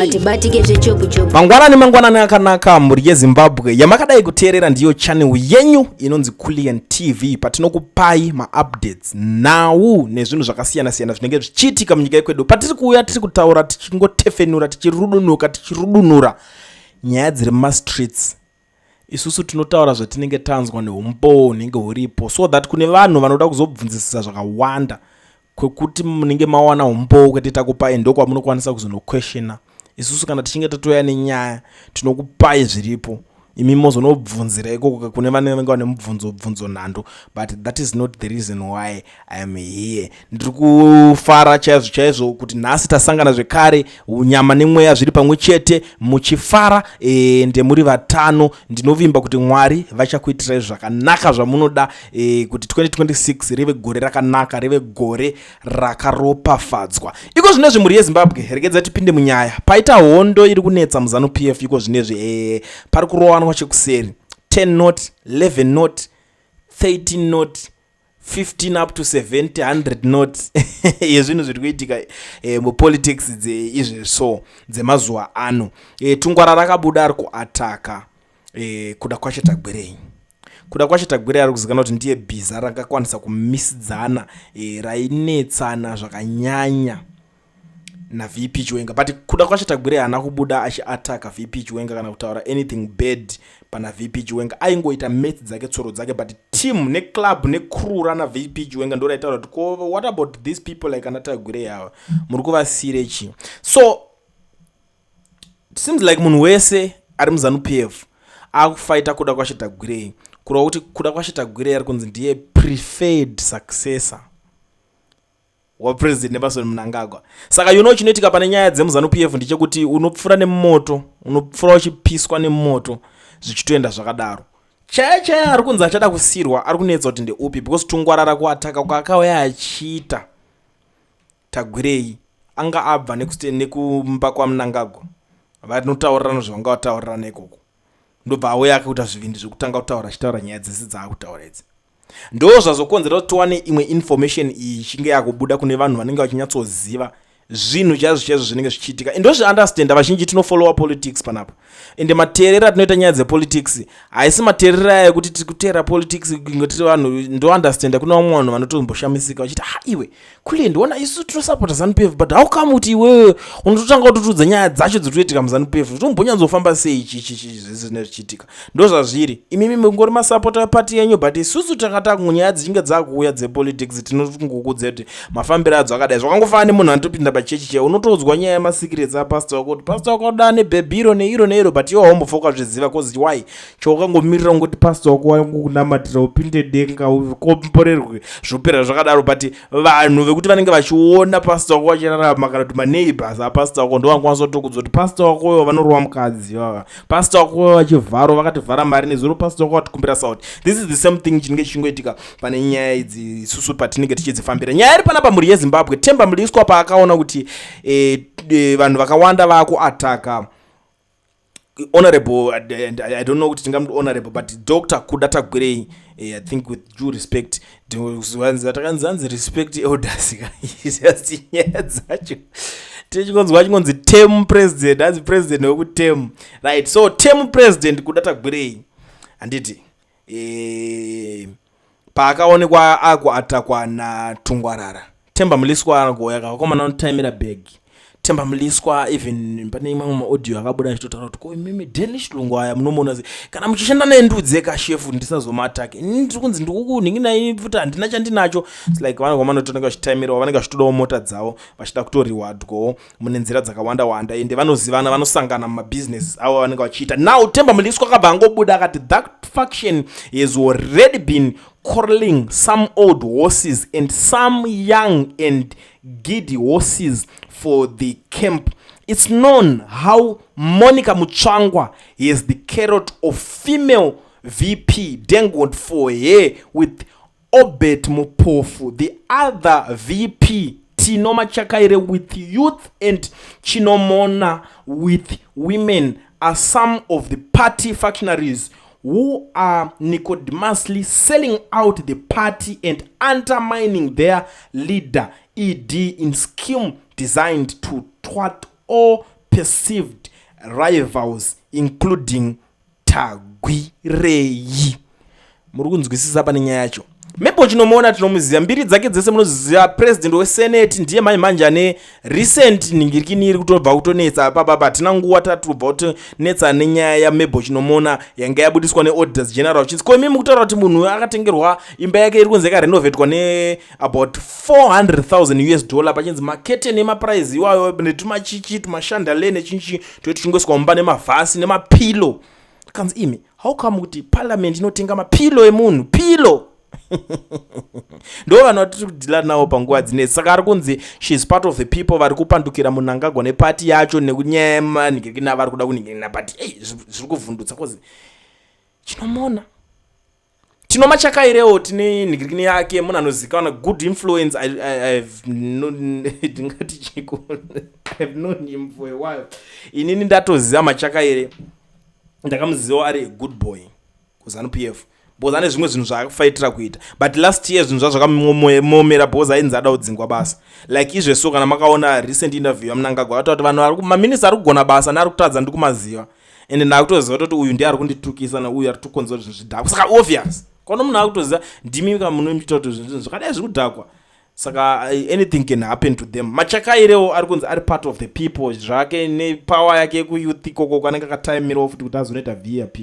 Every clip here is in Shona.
atibatike zvechopu mangwanani akanaka mhuri yezimbabwe yamakadai kuteerera ndiyo channel yenyu inonzi Kulian TV patinokupai maupdates nhau nezvinhu zvakasiyana siyana zvinenge zvichiitika munyika yekwedu. Patiri kuuya tiri kutaura tichingotefenura tichirudunura nyaya dziri mumastreets. Isusu tinotaura zvatinenge tanzwa neumbo hunenge huripo, so that kune vanhu vanoda kuzobvunzisisa zvakawanda kwekuti munenge mawana umbo kwete takupai ndo kwamunokwanisa kuzonoquestiona. Isusu kana tichinge tatoya nenyaya tinokupai zviripo, imi mozonobvunzira ikoko kune vanenge vane mubvunzo nhando, but that is not the reason why I am here. Ndiri kufara chaizvo kuti nhasi tasangana zvekare unyama nemweya zviri pamwe chete muchifara ndemuri vatano. Ndinovimba kuti Mwari vachakuitirai zvakanaka zvamunoda kuti 2026 rive gore rakanaka, rive gore rakaropafadzwa. Iko zvinezvi mhuri yeZimbabwe, regedza tipinde munyaya. Paita hondo iri kunetsa muzanu PF iko zvinezvi pari kurowanwa chekuseri 10 not 11 not 13 not 15 up to 70 100 not yezvinhu zviri kuitika mupolitics izvi so dzemazuva ano. Tungwara rakabuda ari kuataka kuda kwacho tagwerei ari kuzikanwa kuti ndiye bhiza rakakwanisa kumisidzana rainetsana zvakanyanya na VP Chiwenga, but kuda kwacho tagwerei haana kubuda achiataka VP Chiwenga kana kutaura anything bad pana VP Chiwenga. Aingoita meti dzake tsoro dzake, but team ne club ne crew rana VP Chiwenga ndo raitaura kuti what about these people like ana tagwerei ava muri kuvasire chi. So it seems like munhu wese ari muzanu PF akufighta kuda kwacho tagwerei, kurova kuti kuda kwacho tagwerei ari kunzi ndiye preferred successor wapresident Emerson Mnangagwa. Saka chinoitika pane nyaya dzemuzanu PF ndechekuti unopfura nemoto, unopfura uchipiswa nemoto zvichitoenda zvakadaro. Chaya ari kunzi achada kusirwa ari kunetsa kuti ndeupi, because tungwara rakuataka kwakauya achiita tagwerei anga abva nekumba kwaMnangagwa vanotaurira zvavanga vataurira ikoko, ndobva auya akaita zvivindi zvekutanga kutaura achitaura nyaya dzese dzaakutaura idzi. Ndo zvazokonzera kuti tiwane imwe information iyi ichinge yakubuda kune vanhu vanenge vachinyatsoziva zvinhu chaizvo zvinenge zvichiitika. Ndo zviunderstand vazhinji tinofollowa politics panapa, ende mateerera tinoita nyaya dzepolitics haisi mateerera ekuti tiri kuteera politics ngoti vanhu ndo understand. Kuna vamwe vanhu vanotomboshamisika vachiti iwe Kulian ndiona isu tinosapota ZANU PF, but how come kuti iwewe unototanga kutotudza nyaya dzacho dzirikuitika muzanu PF tombonyadzofamba sei ichi zvinenge zvichiitika. Ndo zvazviri, imimi mungori masapota epati yenyu, but isusu takata nyaya dzichinge dzakuuya dzepolitics tinongokudza kuti mafambiro adzo akadai. Zvakangofana nemunhu anotopinda pachechi che unotodzwa nyaya yemasecrets apastor wako kuti pastor wako da nebhebhiro neiro, but iwo haumbofoka zviziva cause why chokangomirira ngoti pastor wako wangukunamatira upinde denga ukomborerwe zvopera zvakadaro. But vanhu vekuti vanenge vachiona pastor wako vachirarama kana kuti maneighbors apastor wako ndo vangakwanisa kutokudzwa kuti pastor wako uyo vanorowa mukadzi pastor wako uyo vachivharo vakativhara mari nezuro pastor wako vatikumbira sauti. This is the same thing chinenge chichingoitika pane nyaya idzi isusu patinenge tichidzifambira. Nyaya iri panapa mhuri yeZimbabwe, Temba Mliswa paakaona kuti vanhu vakawanda vakuataka honorable I don't know kuti tingamuti honorable, but Dr. Kuda Tagwerei, I think with due respect takanzanzi respect elders nyaya dzacho chingonzi term president as president wekuterm, right? So term president Kuda Tagwerei handiti paakaonekwa akuatakwa natungwarara. Temba Mliswa anagoya akakomana notimira bag. Temba Mliswa even pane imwe audio akabuda achitotaura kuti ko mimi Danish lungu aya munomuona kana muchishanda nendudzi ekashefu ndisazomatake ndiri kunzi ndikukunhinginai futi handina chandinacho. It's like vanhu tonenge vachitimira vanenge vachitodawo mota dzavo vachida kutorewardwawo mune nzira dzakawanda ende vanozivana vanosangana mumabusiness avo vanenge vachiita. Now Temba Mliswa akabva angobuda akati that faction has already been quarreling some old horses and some young and giddy horses for the camp. It's known how Monica Muchangwa is the carrot of female VP dangled for her with Obet Mupofu, the other VP Tinoma Chakaire with youth and Chinomona with women are some of the party functionaries who are nicodemously selling out the party and undermining their leader ED in scheme designed to thwart all perceived rivals including Tagwirei. Muri kunzwisisa pane nyaya yacho. Mebo chinomuona tinomuziva, mbiri dzake dzese munoziva. President weSenate ndiye manje ane recent ningirikini iri kutobva kutonetsa apapa. Tina nguva tatobva kutonetsa nenyaya yamebo chinomuona yanga yabudiswa neauditors general uchinzi ko mimi kutaura kuti munhu akatengerwa imba yake iri kunzi yakarenovetwa ne about $400,000 pachinzi makete nemaprize iwayo netumachichi tumashandale nechinchi toiti chingoiswa mumba nemavhasi nemapilo. Kanzi imi how come kuti parliament inotenga mapilo emunhu pilo? Ndo vanhu vatiri kudhila nawo panguva dzinedzi. Saka ari kunzi she is part of the people vari kupandukira Mnangagwa nepati yacho nekunyaya yemanhingirikina vari kuda kunhingirina. But zviri kuvhundutsa kozi chinomona tinomachakairewo tine nhingirikini yake munhu anozikanwa good influence. Ndingati chiko I've known him for a while. Inini ndatoziva machakaire, ndakamuziva ari a good boy kuZANU-PF because ane zvimwe zvinhu zvaakafaitira kuita. But last year zvinhu zvazvakamomera because ainzi ada kudzingwa basa. Like izveso kana makaona recent interview yaMnangagwa ati vanhu maminista ari kugona basa neari kutadza ndikumaziva ende ndakutoziva kuti uyu ndiye ari kunditukisa nauyu ari kukonzera zvinhu zvidhakwa. Saka obvious kono munhu akutoziva ndimi kamunoita kuti zvinhu zvakadai zviri kudhakwa. Saka anything can happen to them. Machakairewo ari kunzi ari part of the people zvake nepower yake kuyouth ikoko kanenge akataimirawo futi kuti azonoita VIP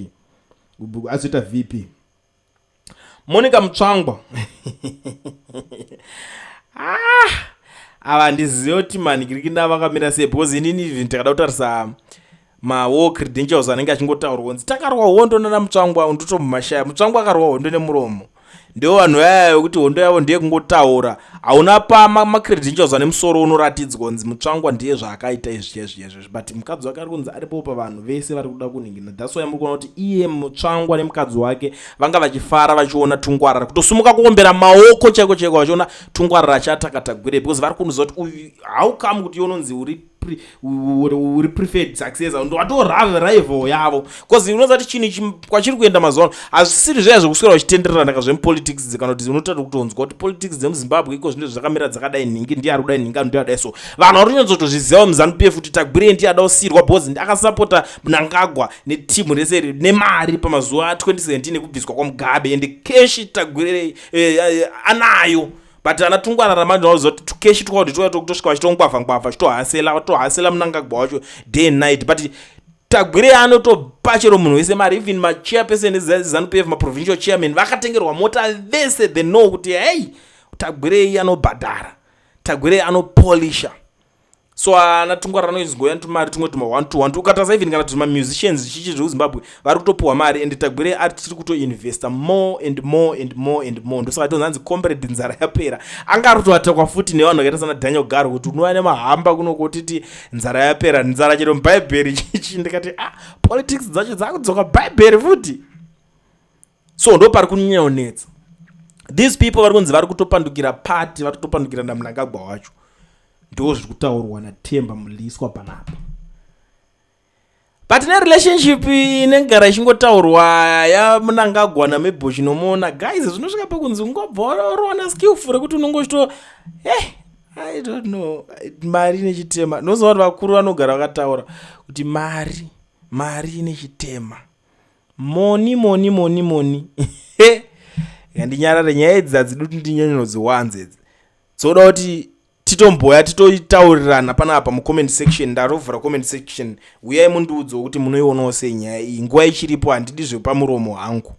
azoita VP. Monica Mutsvangwa ava ndiziva kuti manhingirikina vakamira sei because inini even takada kutarisa war credentials anenge achingotaurwa kunzi takarwa hondo nana Mutsvangwa ndotomumashaya. Mutsvangwa akarwa hondo nemuromo. Ndio vanhu vaya kuti hondo yavo ndiye kungotaura hauna pa macredentials ane musoro unoratidzwa kunzi Mutsvangwa ndiye zvaakaita izvi. But mukadzi wake ari kunzi aripo pavanhu vese vari kuda kunhingirina. That's why muri kuona kuti iye Mutsvangwa nemukadzi wake vanga vachifara vachiona Tungwarara kutosumuka kuombera maoko chaiko vachiona Tungwarara chataka Gwire because vari kunoziva kuti uyu how come kuti unonzi uri preferred successor ndo watorave rival yavo because unoziva kuti chinhu kwachiri kuenda mazuva ano hazvisiri zviya zvekuswera vachitendererana kazvemupolitics dzikana kuti unotaura kutonzwa kuti politics dzemuZimbabwe iko zvinhu zvakamira dzakadai nhingi ndiye ari kudai nhingi ndiye adai so vanhu vari kunyadzotozviziva muZANU-PF kuti Tagwire ndiye ada kusiyirwa because akasapota Mnangagwa netimu rese nemari pamazuva 2017 ekubviswa kwaMugabe ende keshi Tagwire anayo. But ana Tungwarara manje wazoti tukeshi tukauti tokutosvika vachitongwavha tohasela Mnangagwa wacho day and night. But Tagwire anotopa chero munhu wese mari. Even machairperson eZANU-PF maprovincial chairman vakatengerwa mota vese they know kuti hey Tagwire anobhadhara, Tagwire anopolisha. So ana Tungwarara anoizgoya tumari tumwe tuma 1-2 ukatarisa even kana tuma musicians zvichichi zvemuZimbabwe vari kutopuwa mari ende Tagwire ari tiri kutoinvesta more and more. Ndosaka tonzanzi comrade nzara yapera anga ari kutoatakwa futi nevanhu vakaita sana Daniel Garo kuti unowa nemahamba kuno kutiti nzara yapera nzara chero mubhaibheri chichi. Ndikati politics dzacho dzakudzoka bhaibheri futi. So ndo pari kunyanya kunetsa. These people vari kunzi vari kutopandukira party vari kutopandukira naMnangagwa wacho. Ndo zviri kutaurwa naTemba Muliswa panapa. But relationship inengara ichingotaurwa yaMnangagwa naMebo chinomuona guys zvinosvika pakunzi ungobva warowana skillful rekuti unongochito I don't know mari nechitema. Noziva kuti vakuru vanogara vakataura kuti mari nechitema moni yandinyarare nyaya idzi hadzidi kuti ndinyanyinodziwanze idzi dzoda kuti titomboya titoitaurirana panapa mucomment section. Ndarovhura comment section uyai mundiudze kuti munoionawo sei nyaya iyi nguva ichiripo handidi zvepamuromo hangu.